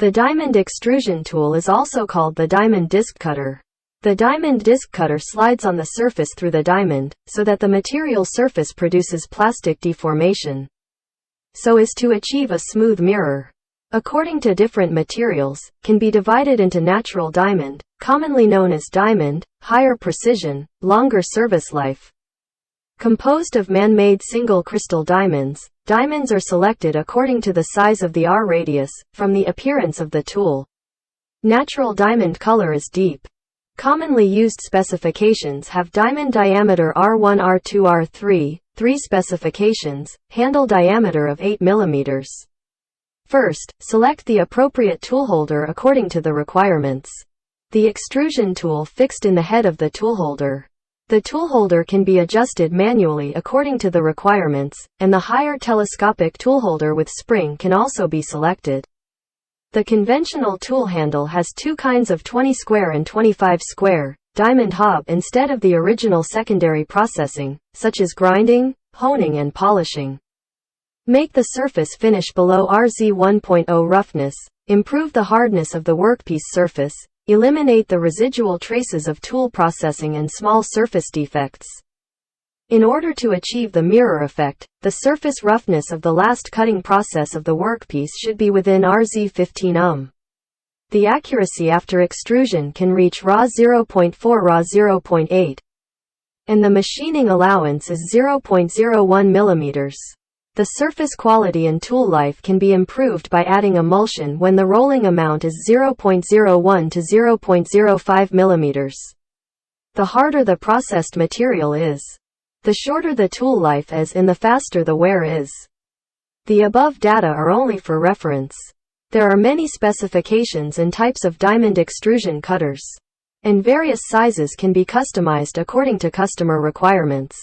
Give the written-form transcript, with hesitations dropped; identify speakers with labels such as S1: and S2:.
S1: The diamond extrusion tool is also called the diamond disc cutter. The diamond disc cutter slides on the surface through the diamond, so that the material surface produces plastic deformation, so as to achieve a smooth mirror. According to different materials, can be divided into natural diamond, commonly known as diamond, higher precision, longer service life. Composed of man-made single crystal diamonds, diamonds are selected according to the size of the R radius, from the appearance of the tool. Natural diamond color is deep. Commonly used specifications have diamond diameter R1, R2, R3, 3 specifications, handle diameter of 8 mm. First, select the appropriate toolholder according to the requirements. The extrusion tool fixed in the head of the toolholder. The toolholder can be adjusted manually according to the requirements, and the higher telescopic toolholder with spring can also be selected. The conventional tool handle has two kinds of 20 square and 25 square diamond hob instead of the original secondary processing, such as grinding, honing and polishing. Make the surface finish below RZ 1.0 roughness, improve the hardness of the workpiece surface, eliminate the residual traces of tool processing and small surface defects. In order to achieve the mirror effect, the surface roughness of the last cutting process of the workpiece should be within RZ 15 The accuracy after extrusion can reach RA 0.4 RA 0.8. And the machining allowance is 0.01 mm. The surface quality and tool life can be improved by adding emulsion when the rolling amount is 0.01 to 0.05 mm. The harder the processed material is, the shorter the tool life is and the faster the wear is. The above data are only for reference. There are many specifications and types of diamond extrusion cutters, and various sizes can be customized according to customer requirements.